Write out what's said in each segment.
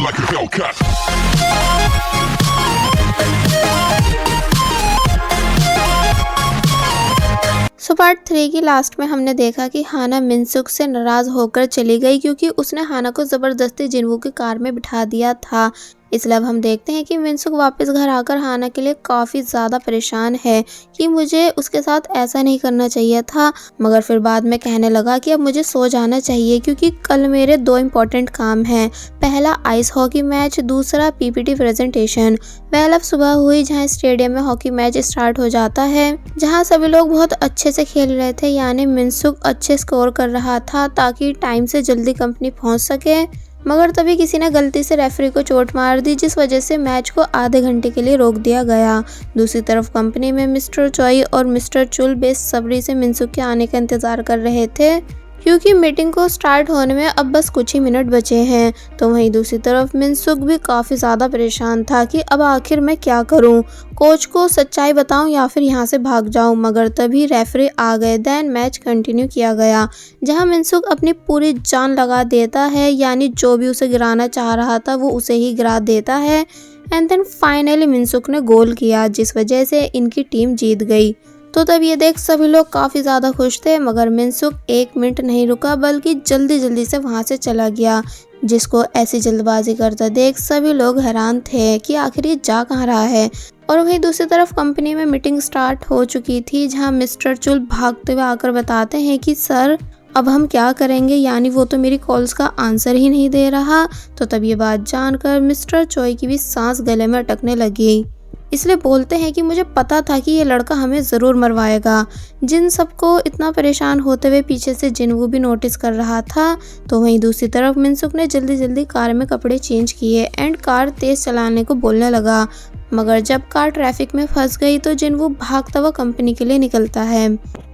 like a Hellcat. So part 3 की last में हमने देखा कि हाना मिनसुक से नाराज होकर चली गई क्योंकि उसने हाना को ज़बरदस्ती जिनवू की कार में बिठा दिया था। इसलिए अब हम देखते हैं कि मिनसुक वापस घर आकर हाना के लिए काफ़ी ज़्यादा परेशान है कि मुझे उसके साथ ऐसा नहीं करना चाहिए था, मगर फिर बाद में कहने लगा कि अब मुझे सो जाना चाहिए क्योंकि कल मेरे 2 इम्पॉर्टेंट काम हैं। पहला आइस हॉकी मैच, दूसरा पीपीटी प्रेजेंटेशन। पहला सुबह हुई जहां स्टेडियम में हॉकी मैच स्टार्ट हो जाता है, जहां सभी लोग बहुत अच्छे से खेल रहे थे, यानी मिनसुक अच्छे स्कोर कर रहा था ताकि टाइम से जल्दी कंपनी पहुंच सके। मगर तभी किसी ने गलती से रेफरी को चोट मार दी, जिस वजह से मैच को आधे घंटे के लिए रोक दिया गया। दूसरी तरफ कंपनी में मिस्टर चोई और मिस्टर चुल बेसब्री से मिनसुक के आने का इंतजार कर रहे थे क्योंकि मीटिंग को स्टार्ट होने में अब बस कुछ ही मिनट बचे हैं। तो वहीं दूसरी तरफ मिनसुक भी काफ़ी ज़्यादा परेशान था कि अब आखिर मैं क्या करूं, कोच को सच्चाई बताऊं या फिर यहां से भाग जाऊं। मगर तभी रेफरी आ गए। देन मैच कंटिन्यू किया गया जहां मिनसुक अपनी पूरी जान लगा देता है, यानी जो भी उसे गिराना चाह रहा था वो उसे ही गिरा देता है। एंड देन फाइनली मिनसुक ने गोल किया जिस वजह से इनकी टीम जीत गई। तो तब ये देख सभी लोग काफ़ी ज़्यादा खुश थे, मगर मिनसुक 1 मिनट नहीं रुका बल्कि जल्दी जल्दी से वहाँ से चला गया, जिसको ऐसी जल्दबाजी करता देख सभी लोग हैरान थे कि आखिर ये जा कहाँ रहा है। और वहीं दूसरी तरफ कंपनी में मीटिंग स्टार्ट हो चुकी थी जहाँ मिस्टर चुल भागते हुए आकर बताते हैं कि सर अब हम क्या करेंगे, यानी वो तो मेरी कॉल्स का आंसर ही नहीं दे रहा। तो तब ये बात जानकर मिस्टर चोई की भी सांस गले में अटकने लगी। इसलिए बोलते हैं कि मुझे पता था कि ये लड़का हमें ज़रूर मरवाएगा। जिन सबको इतना परेशान होते हुए पीछे से जिनवू भी नोटिस कर रहा था। तो वहीं दूसरी तरफ मिनसुक ने जल्दी जल्दी कार में कपड़े चेंज किए एंड कार तेज़ चलाने को बोलने लगा, मगर जब कार ट्रैफिक में फंस गई तो जिनवू भागता हुआ कंपनी के लिए निकलता है।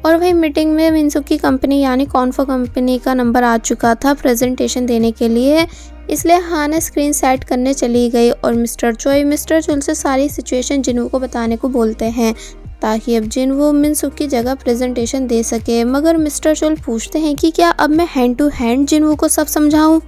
और वही मीटिंग में मिनसुक की कंपनी यानी कॉन्फो कंपनी का नंबर आ चुका था प्रेजेंटेशन देने के लिए, इसलिए हाना स्क्रीन सेट करने चली गई और मिस्टर चोई मिस्टर चुल से सारी सिचुएशन जिनवू को बताने को बोलते हैं ताकि अब जिनवू मिनसुक की जगह प्रेजेंटेशन दे सके। मगर मिस्टर चुल पूछते हैं कि क्या अब मैं हैंड टू हैंड जिनवू को सब समझाऊं?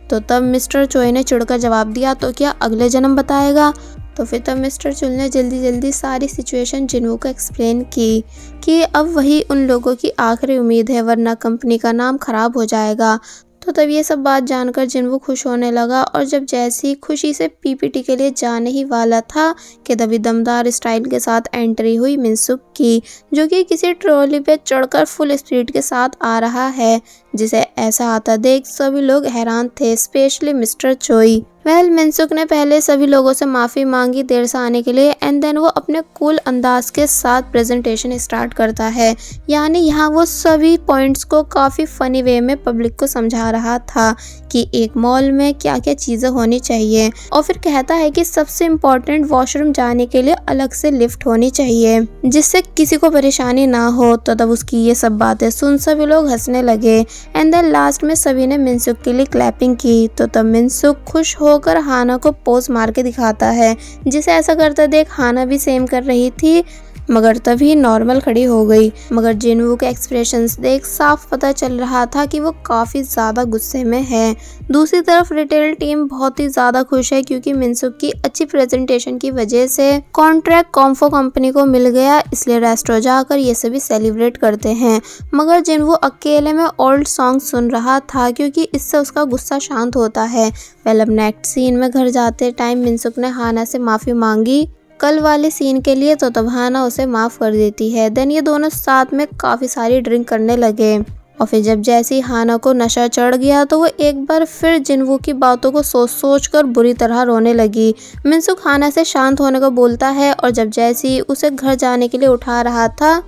तो तब मिस्टर चोई ने चिढ़कर जवाब दिया, तो क्या अगले जन्म बताएगा? तो फिर तब मिस्टर चुल ने जल्दी जल्दी सारी सिचुएशन जिनवू को एक्सप्लेन की कि अब वही उन लोगों की आखिरी उम्मीद है, वरना कंपनी का नाम खराब हो जाएगा। तो तब ये सब बात जानकर जिनवू खुश होने लगा और जब जैसी खुशी से पीपीटी के लिए जाने ही वाला था कि तभी दमदार स्टाइल के साथ एंट्री हुई मिनसुक की, जो कि किसी ट्रॉली पे चढ़कर फुल स्पीड के साथ आ रहा है, जिसे ऐसा आता देख सभी लोग हैरान थे, स्पेशली मिस्टर चोई। मिनसुक ने पहले सभी लोगों से माफ़ी मांगी देर से आने के लिए एंड देन वो अपने कूल अंदाज के साथ प्रेजेंटेशन स्टार्ट करता है, यानी यहाँ वो सभी पॉइंट्स को काफ़ी फ़नी वे में पब्लिक को समझा रहा था कि एक मॉल में क्या क्या चीज़ें होनी चाहिए। और फिर कहता है कि सबसे इम्पोर्टेंट वॉशरूम जाने के लिए अलग से लिफ्ट होनी चाहिए जिससे किसी को परेशानी ना हो। तो तब उसकी ये सब बातें सुन सभी लोग हंसने लगे एंड देन लास्ट में सभी ने मिनसुक के लिए क्लैपिंग की। तो तब मिनसुक खुश होकर हाना को पोज मार के दिखाता है, जिसे ऐसा करता देख हाना भी सेम कर रही थी, मगर तभी नॉर्मल खड़ी हो गई। मगर जिनवू के एक्सप्रेशंस देख साफ पता चल रहा था कि वो काफ़ी ज़्यादा गुस्से में है। दूसरी तरफ रिटेल टीम बहुत ही ज़्यादा खुश है क्योंकि मिनसुक की अच्छी प्रेजेंटेशन की वजह से कॉन्ट्रैक्ट कॉम्फो कंपनी को मिल गया, इसलिए रेस्टोरेंट जाकर ये सभी सेलिब्रेट करते हैं। मगर जिनवू अकेले में ओल्ड सॉन्ग सुन रहा था क्योंकि इससे उसका गुस्सा शांत होता है। अब नेक्स्ट सीन में घर जाते टाइम मिनसुक ने हाना से माफ़ी मांगी कल वाले सीन के लिए, तो तब हाना उसे माफ़ कर देती है। देन ये दोनों साथ में काफ़ी सारी ड्रिंक करने लगे और फिर जब जैसे ही हाना को नशा चढ़ गया तो वो एक बार फिर जिनवू की बातों को सोच कर बुरी तरह रोने लगी। मिनसुक हाना से शांत होने को बोलता है और जब जैसे ही उसे घर जाने के लिए उठा रहा था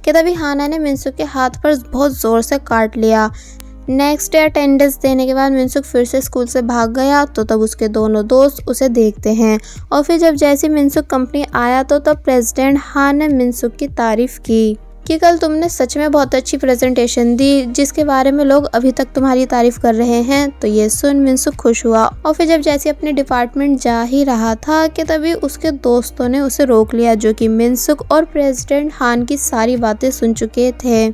कि तभी हाना ने मिनसुक के हाथ पर बहुत ज़ोर से काट लिया। नेक्स्ट डे अटेंडेंस देने के बाद मिनसुक फिर से स्कूल से भाग गया। तो तब उसके दोनों दोस्त उसे देखते हैं और फिर जब जैसे मिनसुक कंपनी आया तो तब प्रेसिडेंट हान ने मिनसुक की तारीफ की कि कल तुमने सच में बहुत अच्छी प्रेजेंटेशन दी, जिसके बारे में लोग अभी तक तुम्हारी तारीफ कर रहे हैं। तो ये सुन मिनसुक खुश हुआ और फिर जब जैसे अपने डिपार्टमेंट जा ही रहा था कि तभी उसके दोस्तों ने उसे रोक लिया, जो कि मिनसुक और प्रेसिडेंट हान की सारी बातें सुन चुके थे।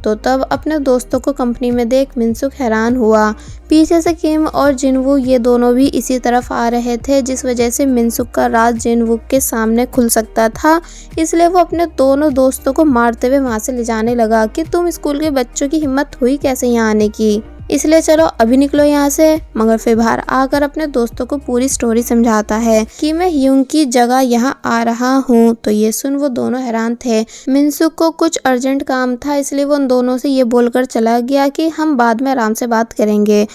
तो तब अपने दोस्तों को कंपनी में देख मिनसुक हैरान हुआ। पीछे से किम और जिनवू ये दोनों भी इसी तरफ आ रहे थे, जिस वजह से मिनसुक का राज जिनवू के सामने खुल सकता था। इसलिए वो अपने दोनों दोस्तों को मारते हुए वहाँ से ले जाने लगा कि तुम स्कूल के बच्चों की हिम्मत हुई कैसे यहाँ आने की, इसलिए चलो अभी निकलो यहाँ से। मगर फिर बाहर आकर अपने दोस्तों को पूरी स्टोरी समझाता है कि मैं ह्यूंग की जगह यहाँ आ रहा हूँ। तो ये सुन वो दोनों हैरान थे। मिनसुक को कुछ अर्जेंट काम था, इसलिए वो उन दोनों से ये बोलकर चला गया कि हम बाद में आराम से बात करेंगे।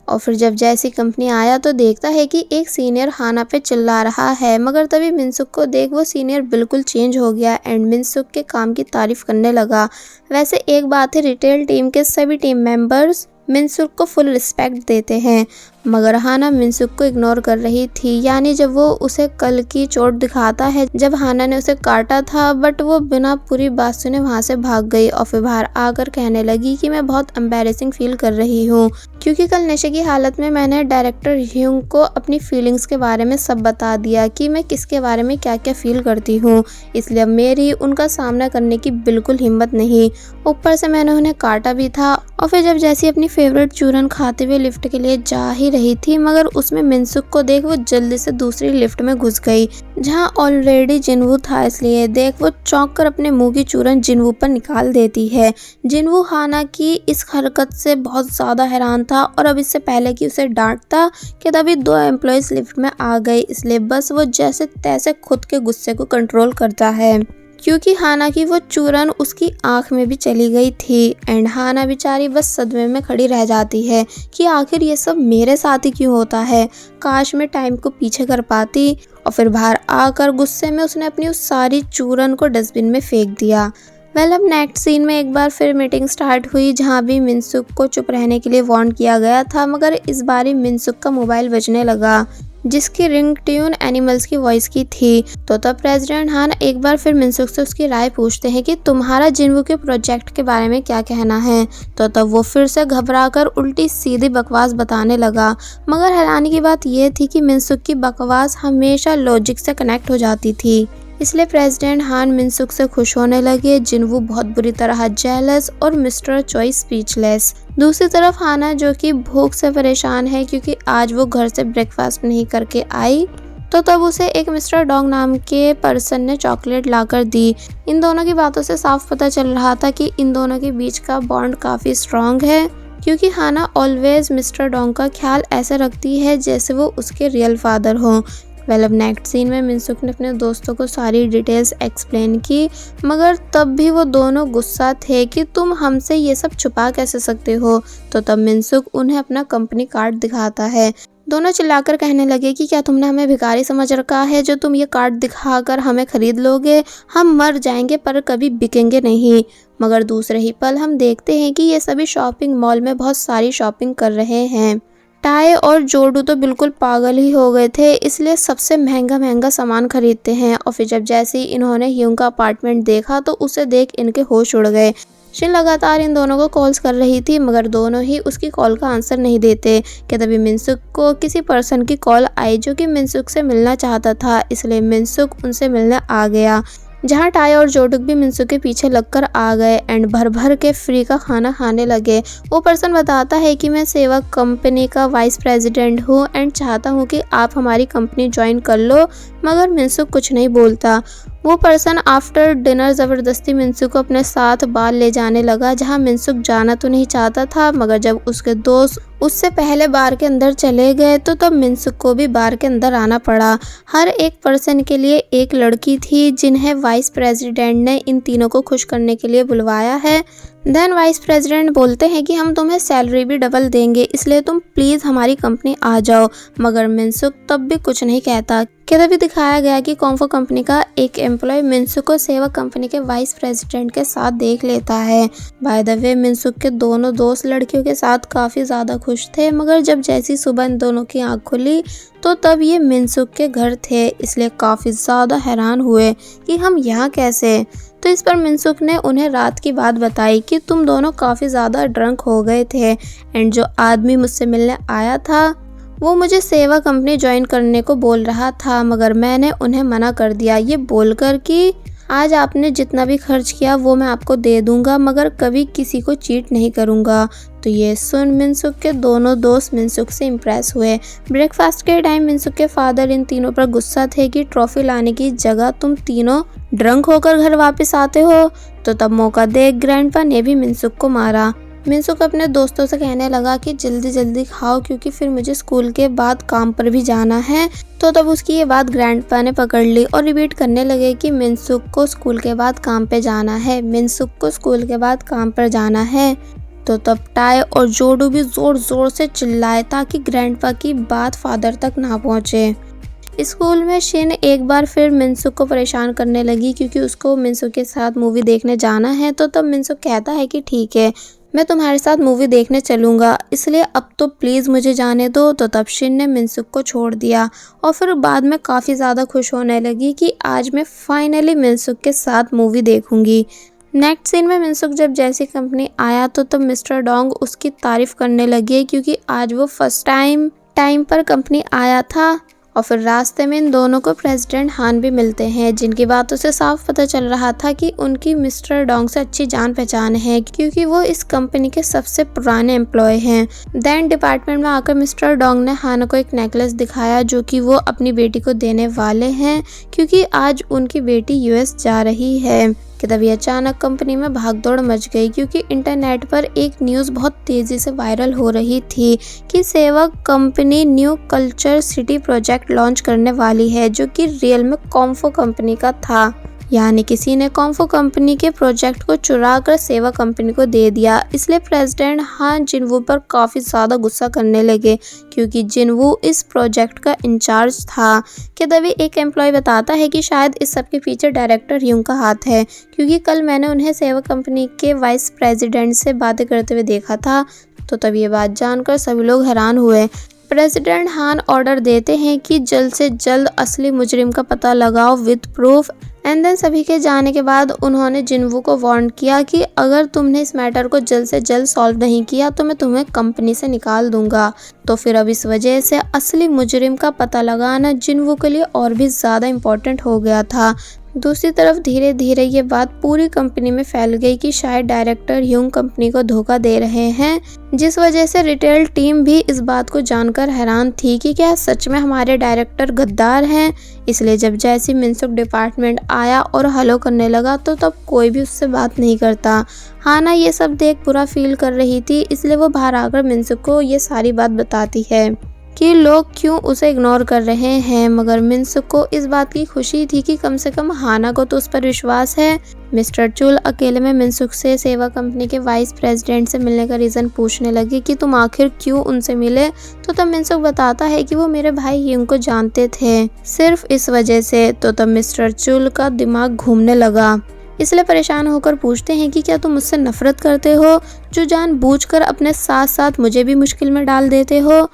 और फिर जब जैसी कंपनी आया तो देखता है कि एक सीनियर हाना पे चिल्ला रहा है, मगर तभी मिनसुक को देख वो सीनियर बिल्कुल चेंज हो गया एंड मिनसुक के काम की तारीफ करने लगा। वैसे एक बात है, रिटेल टीम के सभी टीम मेंबर्स मिनसुक को फुल रिस्पेक्ट देते हैं, मगर हाना मिनसुक को इग्नोर कर रही थी। यानी जब वो उसे कल की चोट दिखाता है जब हाना ने उसे काटा था, बट वो बिना पूरी बात सुने वहाँ से भाग गई और फिर बाहर आकर कहने लगी कि मैं बहुत एम्बैरेसिंग फील कर रही हूँ, क्योंकि कल नशे की हालत में मैंने डायरेक्टर ह्यूंग को अपनी फीलिंग्स के बारे में सब बता दिया कि मैं किसके बारे में क्या क्या फील करती हूँ। इसलिए अब मेरी उनका सामना करने की बिल्कुल हिम्मत नहीं, ऊपर से मैंने उन्हें काटा भी था। और फिर जब जैसी अपनी फेवरेट चूरन खाते हुए लिफ्ट के लिए जा ही रही थी, मगर उसमें मिनसुक को देख वो जल्दी से दूसरी लिफ्ट में घुस गई जहां ऑलरेडी जिनवू था। इसलिए देख वो चौंक कर अपने मुंह की चूरन जिनवू पर निकाल देती है। जिनवू हाना की इस हरकत से बहुत ज्यादा हैरान था और अब इससे पहले कि उसे डांटता कि तभी दो एम्प्लॉयज लिफ्ट में आ गए, इसलिए बस वो जैसे तैसे खुद के गुस्से को कंट्रोल करता है, क्योंकि हाना की वो चूरन उसकी आंख में भी चली गई थी एंड हाना बेचारी बस सदमे में खड़ी रह जाती है कि आखिर ये सब मेरे साथ ही क्यों होता है, काश मैं टाइम को पीछे कर पाती। और फिर बाहर आकर गुस्से में उसने अपनी उस सारी चूरन को डस्टबिन में फेंक दिया। अब नेक्स्ट सीन में एक बार फिर मीटिंग स्टार्ट हुई जहां भी मिनसुक को चुप रहने के लिए वार्न किया गया था, मगर इस बार मिनसुक का मोबाइल बजने लगा जिसकी रिंग ट्यून एनिमल्स की वॉइस की थी। तो तब प्रेसिडेंट हान एक बार फिर मिनसुक से उसकी राय पूछते हैं कि तुम्हारा जिनवू के प्रोजेक्ट के बारे में क्या कहना है। तो तब वो फिर से घबराकर उल्टी सीधी बकवास बताने लगा, मगर हैरानी की बात यह थी कि मिनसुक की बकवास हमेशा लॉजिक से कनेक्ट हो जाती थी। इसलिए प्रेसिडेंट हान मिनसुक से खुश होने लगे। जिनवू बहुत बुरी तरह जेलस और मिस्टर चॉय स्पीचलेस। दूसरी तरफ हाना जो कि भूख से परेशान है क्योंकि आज वो घर से ब्रेकफास्ट नहीं करके आई, तो तब उसे एक मिस्टर डोंग नाम के पर्सन ने चॉकलेट लाकर दी। इन दोनों की बातों से साफ पता चल रहा था कि इन दोनों के बीच का बॉन्ड काफी स्ट्रॉन्ग है, क्योंकि हाना ऑलवेज मिस्टर डोंग का ख्याल ऐसे रखती है जैसे वो उसके रियल फादर हो। अब नेक्स्ट सीन में मिनसुक ने अपने दोस्तों को सारी डिटेल्स एक्सप्लेन की, मगर तब भी वो दोनों गुस्सा थे कि तुम हमसे ये सब छुपा कैसे सकते हो। तो तब मिनसुक उन्हें अपना कंपनी कार्ड दिखाता है। दोनों चिल्लाकर कहने लगे कि क्या तुमने हमें भिखारी समझ रखा है जो तुम ये कार्ड दिखाकर हमें खरीद लोगे, हम मर जाएंगे पर कभी बिकेंगे नहीं। मगर दूसरे ही पल हम देखते हैं कि ये सभी शॉपिंग मॉल में बहुत सारी शॉपिंग कर रहे हैं। टाई और जोडू तो बिल्कुल पागल ही हो गए थे, इसलिए सबसे महंगा महंगा सामान खरीदते हैं। और फिर जब जैसे ही इन्होंने ह्यूंग का अपार्टमेंट देखा तो उसे देख इनके होश उड़ गए। शिन लगातार इन दोनों को कॉल्स कर रही थी, मगर दोनों ही उसकी कॉल का आंसर नहीं देते कि तभी मिनसुक को किसी पर्सन की कॉल आई जो कि मिनसुक से मिलना चाहता था। इसलिए मिनसुक उनसे मिलने आ गया, जहाँ टाई और जोडुक भी मिनसुक के पीछे लगकर आ गए एंड भर भर के फ्री का खाना खाने लगे। वो पर्सन बताता है कि मैं सेवक कंपनी का वाइस प्रेसिडेंट हूँ एंड चाहता हूँ कि आप हमारी कंपनी ज्वाइन कर लो, मगर मिनसुक कुछ नहीं बोलता। वो पर्सन आफ्टर डिनर ज़बरदस्ती मिनसुक को अपने साथ बाहर ले जाने लगा, जहाँ मिनसुक जाना तो नहीं चाहता था, मगर जब उसके दोस्त उससे पहले बार के अंदर चले गए तो तब मिनसुक को भी बार के अंदर आना पड़ा। हर एक पर्सन के लिए एक लड़की थी जिन्हें वाइस प्रेसिडेंट ने इन तीनों को खुश करने के लिए बुलवाया है। देन वाइस प्रेसिडेंट बोलते हैं कि हम तुम्हें सैलरी भी डबल देंगे, इसलिए तुम प्लीज़ हमारी कंपनी आ जाओ। मगर मिनसुक तब भी कुछ नहीं कहता। तभी दिखाया गया कि कॉम्फो कंपनी का एक एम्प्लॉय मिनसुक को सेवा कंपनी के वाइस प्रेसिडेंट के साथ देख लेता है। बाय द वे मिनसुक के दोनों दोस्त लड़कियों के साथ काफ़ी ज़्यादा खुश थे, मगर जब जैसी सुबह इन दोनों की आँख खुली तो तब ये मिनसुक के घर थे, इसलिए काफ़ी ज़्यादा हैरान हुए कि हम यहाँ कैसे। तो इस पर मिनसुक ने उन्हें रात की बात बताई कि तुम दोनों काफ़ी ज़्यादा ड्रंक हो गए थे एंड जो आदमी मुझसे मिलने आया था वो मुझे सेवा कंपनी ज्वाइन करने को बोल रहा था, मगर मैंने उन्हें मना कर दिया, ये बोलकर कि आज आपने जितना भी खर्च किया वो मैं आपको दे दूंगा, मगर कभी किसी को चीट नहीं करूंगा। तो ये सुन मिनसुक के दोनों दोस्त मिनसुक से इम्प्रेस हुए। ब्रेकफास्ट के टाइम मिनसुक के फादर इन तीनों पर गुस्सा थे कि ट्रॉफी लाने की जगह तुम तीनों ड्रंक होकर घर वापस आते हो। तो तब मौका देख ग्रैंडपा ने भी मिनसुक को मारा। मिनसुक अपने दोस्तों से कहने लगा कि जल्दी जल्दी खाओ क्योंकि फिर मुझे स्कूल के बाद काम पर भी जाना है। तो तब उसकी ये बात ग्रैंडपा ने पकड़ ली और रिपीट करने लगे कि मिनसुक को स्कूल के बाद काम पे जाना है, मिनसुक को स्कूल के बाद काम पर जाना है। तो तब टाय और जोडू भी जोर जोर से चिल्लाए ताकि ग्रैंडपा की बात फादर तक ना पहुंचे। स्कूल में शिन एक बार फिर मिनसुक को परेशान करने लगी क्योंकि उसको मिनसुक के साथ मूवी देखने जाना है। तो तब मिनसुक कहता है कि ठीक है, मैं तुम्हारे साथ मूवी देखने चलूँगा, इसलिए अब तो प्लीज़ मुझे जाने दो। तो तब शिन ने मिनसुक को छोड़ दिया और फिर बाद में काफ़ी ज़्यादा खुश होने लगी कि आज मैं फाइनली मिनसुक के साथ मूवी देखूँगी। नेक्स्ट सीन में मिनसुक जब जैसी कंपनी आया तो तब मिस्टर डोंग उसकी तारीफ़ करने लगे क्योंकि आज वो फर्स्ट टाइम पर कंपनी आया था। और फिर रास्ते में इन दोनों को प्रेसिडेंट हान भी मिलते हैं, जिनकी बातों से साफ पता चल रहा था कि उनकी मिस्टर डोंग से अच्छी जान पहचान है क्योंकि वो इस कंपनी के सबसे पुराने एम्प्लॉय हैं। देन डिपार्टमेंट में आकर मिस्टर डोंग ने हान को एक नेकलेस दिखाया जो कि वो अपनी बेटी को देने वाले हैं क्योंकि आज उनकी बेटी यूएस जा रही है। कि तभी अचानक कंपनी में भागदौड़ मच गई क्योंकि इंटरनेट पर एक न्यूज़ बहुत तेज़ी से वायरल हो रही थी कि सेवक company new culture city project launch करने वाली है जो कि रियल में कॉम्फो कंपनी का था। यानी किसी ने कॉम्फो कंपनी के प्रोजेक्ट को चुरा कर सेवा कंपनी को दे दिया। इसलिए प्रेसिडेंट हान जिनवू पर काफ़ी ज़्यादा गुस्सा करने लगे क्योंकि जिनवू इस प्रोजेक्ट का इंचार्ज था। कि तभी एक एम्प्लॉय बताता है कि शायद इस सब के पीछे डायरेक्टर यूंग का हाथ है क्योंकि कल मैंने उन्हें सेवा कंपनी के वाइस प्रेसिडेंट से बातें करते हुए देखा था। तो तब ये बात जानकर सभी लोग हैरान हुए। प्रेसिडेंट हान ऑर्डर देते हैं कि जल्द से जल्द असली मुजरिम का पता लगाओ विद प्रूफ। एंड देन सभी के जाने के बाद उन्होंने जिनवू को वार्न किया कि अगर तुमने इस मैटर को जल्द से जल्द सॉल्व नहीं किया तो मैं तुम्हें कंपनी से निकाल दूंगा। तो फिर अब इस वजह से असली मुजरिम का पता लगाना जिनवू के लिए और भी ज़्यादा इम्पोर्टेंट हो गया था। दूसरी तरफ धीरे धीरे ये बात पूरी कंपनी में फैल गई कि शायद डायरेक्टर ह्यूंग कंपनी को धोखा दे रहे हैं, जिस वजह से रिटेल टीम भी इस बात को जानकर हैरान थी कि क्या सच में हमारे डायरेक्टर गद्दार हैं। इसलिए जब जैसी मिनसुक डिपार्टमेंट आया और हेलो करने लगा तो तब कोई भी उससे बात नहीं करता। हाना ये सब देख बुरा फील कर रही थी, इसलिए वो बाहर आकर मिनसुक को ये सारी बात बताती है कि लोग क्यों उसे इग्नोर कर रहे हैं। मगर मिनसुक को इस बात की खुशी थी कि कम से कम हाना को तो उस पर विश्वास है। मिस्टर चुल अकेले में मिनसुक से सेवा कंपनी के वाइस प्रेसिडेंट से मिलने का रीज़न पूछने लगे कि तुम आखिर क्यों उनसे मिले। तो तब मिनसुक बताता है कि वो मेरे भाई ह्यूंग को जानते थे, सिर्फ इस वजह से। तो तब मिस्टर चुल का दिमाग घूमने लगा, इसलिए परेशान होकर पूछते हैं कि क्या तुम मुझसे नफरत करते हो जो जानबूझकर अपने साथ साथ मुझे भी मुश्किल में डाल देते हो।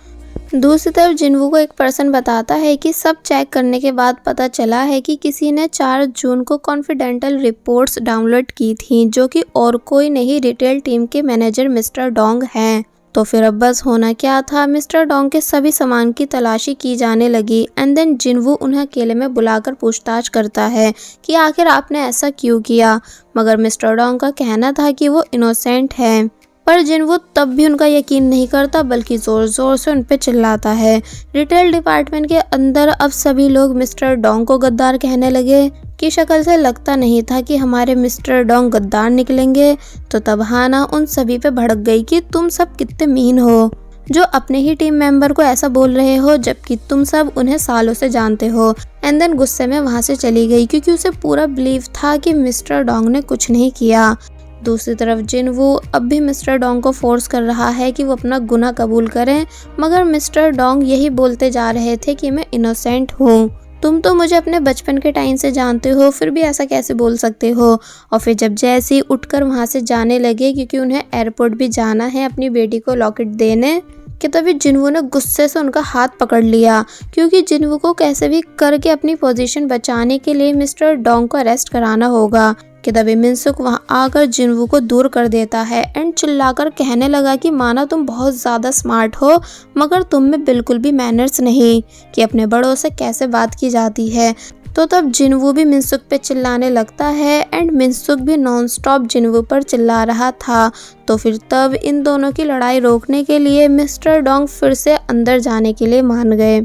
दूसरी तरफ जिनवू को एक पर्सन बताता है कि सब चेक करने के बाद पता चला है कि किसी ने 4 जून को कॉन्फिडेंशियल रिपोर्ट्स डाउनलोड की थी जो कि और कोई नहीं रिटेल टीम के मैनेजर मिस्टर डोंग हैं। तो फिर अब बस होना क्या था, मिस्टर डोंग के सभी सामान की तलाशी की जाने लगी। एंड देन जिनवू उन्हें अकेले में बुलाकर पूछताछ करता है कि आखिर आपने ऐसा क्यों किया। मगर मिस्टर डोंग का कहना था कि वो इनोसेंट है, पर जिनवू तब भी उनका यकीन नहीं करता बल्कि जोर जोर से उन पे चिल्लाता है। रिटेल डिपार्टमेंट के अंदर अब सभी लोग मिस्टर डोंग को गद्दार कहने लगे कि शक्ल से लगता नहीं था कि हमारे मिस्टर डोंग गद्दार निकलेंगे। तो तब हाना उन सभी पे भड़क गई कि तुम सब कितने मीन हो जो अपने ही टीम मेंबर को ऐसा बोल रहे हो जबकि तुम सब उन्हें सालों से जानते हो। एंड देन गुस्से में वहाँ से चली गई क्योंकि उसे पूरा बिलीव था कि मिस्टर डोंग ने कुछ नहीं किया। दूसरी तरफ जिनवू अब भी मिस्टर डोंग को फोर्स कर रहा है कि वो अपना गुनाह कबूल करें, मगर मिस्टर डोंग यही बोलते जा रहे थे कि मैं इनोसेंट हूँ, तुम तो मुझे अपने बचपन के टाइम से जानते हो, फिर भी ऐसा कैसे बोल सकते हो। और फिर जब जैसे ही उठकर वहाँ से जाने लगे क्योंकि उन्हें एयरपोर्ट भी जाना है अपनी बेटी को लॉकेट देने, कि तभी जिनवू ने गुस्से से उनका हाथ पकड़ लिया क्योंकि जिनवू को कैसे भी करके अपनी पोजीशन बचाने के लिए मिस्टर डोंग को अरेस्ट कराना होगा। कि तभी मिनसुक वहाँ आकर जिनवू को दूर कर देता है एंड चिल्लाकर कहने लगा कि माना तुम बहुत ज़्यादा स्मार्ट हो मगर तुम में बिल्कुल भी मैनर्स नहीं कि अपने बड़ों से कैसे बात की जाती है। तो तब जिनवू भी मिनसुक पे चिल्लाने लगता है एंड मिनसुक भी नॉन स्टॉप जिनवू पर चिल्ला रहा था। तो फिर तब इन दोनों की लड़ाई रोकने के लिए मिस्टर डोंग फिर से अंदर जाने के लिए मान गए।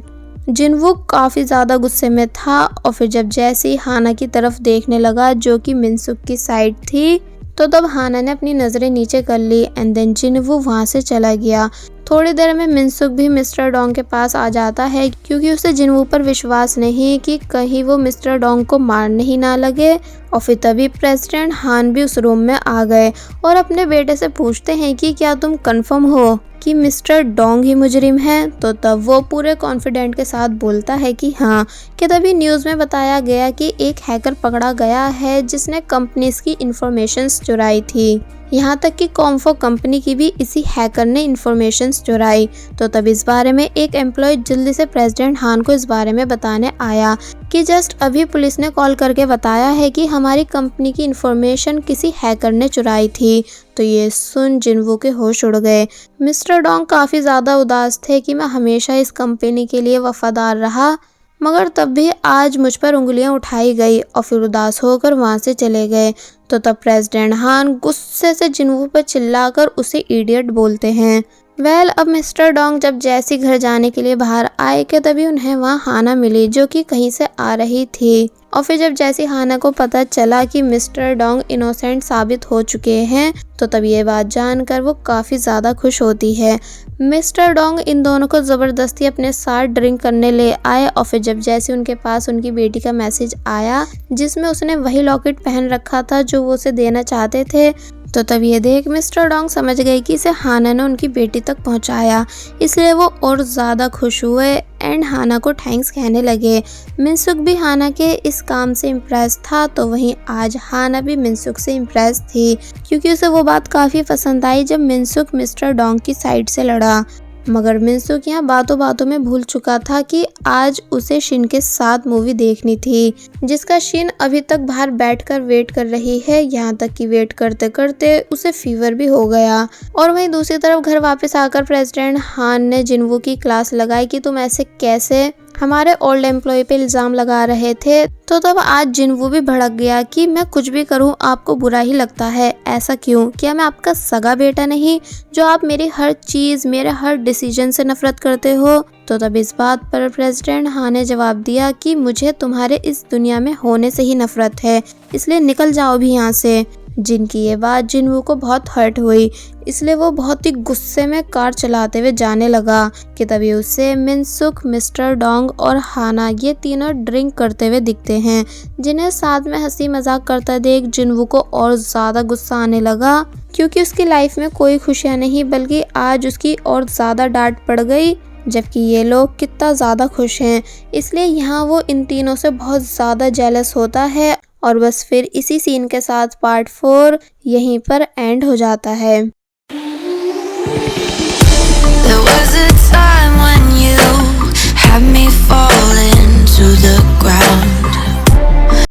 जिनवू काफ़ी ज़्यादा गुस्से में था और फिर जब जैसे ही हाना की तरफ देखने लगा जो कि मिनसुक की साइड थी, तो तब हाना ने अपनी नज़रें नीचे कर ली एंड देन जिनवू वहाँ से चला गया। थोड़ी देर में मिनसुक भी मिस्टर डोंग के पास आ जाता है क्योंकि उसे जिनवू पर विश्वास नहीं कि कहीं वो मिस्टर डोंग को मारने ही ना लगे। और फिर तभी प्रेसिडेंट हान भी उस रूम में आ गए और अपने बेटे से पूछते हैं कि क्या तुम कंफर्म हो कि मिस्टर डोंग ही मुजरिम है। तो तब वो पूरे कॉन्फिडेंट के साथ बोलता है कि हाँ, कि तभी न्यूज़ में बताया गया कि एक हैकर पकड़ा गया है जिसने कंपनीज की इंफॉर्मेशंस चुराई थी। यहाँ तक कि कॉम्फो कंपनी की भी इसी हैकर ने इंफॉर्मेशंस चुराई। तो तब इस बारे में एक एम्प्लॉय जल्दी से प्रेसिडेंट हान को इस बारे में बताने आया कि जस्ट अभी पुलिस ने कॉल करके बताया है कि हमारी कंपनी की इंफॉर्मेशन किसी हैकर ने चुराई थी। तो ये सुन जिनवू के होश उड़ गए। मिस्टर डोंग काफ़ी ज़्यादा उदास थे कि मैं हमेशा इस कंपनी के लिए वफादार रहा, मगर तब भी आज मुझ पर उंगलियां उठाई गई और फिर उदास होकर वहां से चले गए। तो तब प्रेसिडेंट हान गुस्से से जिनवू पर चिल्लाकर उसे इडियट बोलते हैं। अब मिस्टर डोंग जब जैसी घर जाने के लिए बाहर आए कि तभी उन्हें वहाँ हाना मिली जो कि कहीं से आ रही थी। और फिर जब जैसी हाना को पता चला कि मिस्टर डोंग इनोसेंट साबित हो चुके हैं, तो तब ये बात जानकर वो काफ़ी ज़्यादा खुश होती है। मिस्टर डोंग इन दोनों को ज़बरदस्ती अपने साथ ड्रिंक करने ले आए और फिर जब जैसे उनके पास उनकी बेटी का मैसेज आया जिसमें उसने वही लॉकेट पहन रखा था जो वो उसे देना चाहते थे, तो तब ये देख मिस्टर डोंग समझ गए कि इसे हाना ने उनकी बेटी तक पहुंचाया, इसलिए वो और ज़्यादा खुश हुए एंड हाना को थैंक्स कहने लगे। मिनसुक भी हाना के इस काम से इम्प्रेस था, तो वहीं आज हाना भी मिनसुक से इम्प्रेस थी क्योंकि उसे वो बात काफ़ी पसंद आई जब मिनसुक मिस्टर डोंग की साइड से लड़ा। मगर मिनसुक यहाँ बातों बातों में भूल चुका था कि आज उसे शिन के साथ मूवी देखनी थी, जिसका शिन अभी तक बाहर बैठकर वेट कर रही है। यहाँ तक कि वेट करते करते उसे फीवर भी हो गया। और वहीं दूसरी तरफ घर वापस आकर प्रेसिडेंट हान ने जिनवू की क्लास लगाई कि तुम ऐसे कैसे हमारे ओल्ड एम्प्लॉय पे इल्ज़ाम लगा रहे थे। तो तब आज जिनवू भी भड़क गया कि मैं कुछ भी करूं आपको बुरा ही लगता है, ऐसा क्यों? क्या मैं आपका सगा बेटा नहीं जो आप मेरी हर चीज़, मेरे हर डिसीजन से नफरत करते हो? तो तब इस बात पर प्रेसिडेंट हान ने जवाब दिया कि मुझे तुम्हारे इस दुनिया में होने से ही नफरत है, इसलिए निकल जाओ भी यहाँ से। जिनकी ये बात जिनवू को बहुत हर्ट हुई, इसलिए वो बहुत ही गुस्से में कार चलाते हुए जाने लगा कि तभी उसे मिनसुक, मिस्टर डोंग और हाना ये तीनों ड्रिंक करते हुए दिखते हैं, जिन्हें साथ में हंसी मजाक करता देख जिनवू को और ज़्यादा गुस्सा आने लगा क्योंकि उसकी लाइफ में कोई खुशियाँ नहीं बल्कि आज उसकी और ज़्यादा डांट पड़ गई, जबकि ये लोग कितना ज़्यादा खुश हैं। इसलिए यहाँ वो इन तीनों से बहुत ज़्यादा जेलस होता है और बस फिर इसी सीन के साथ पार्ट 4 यहीं पर एंड हो जाता है।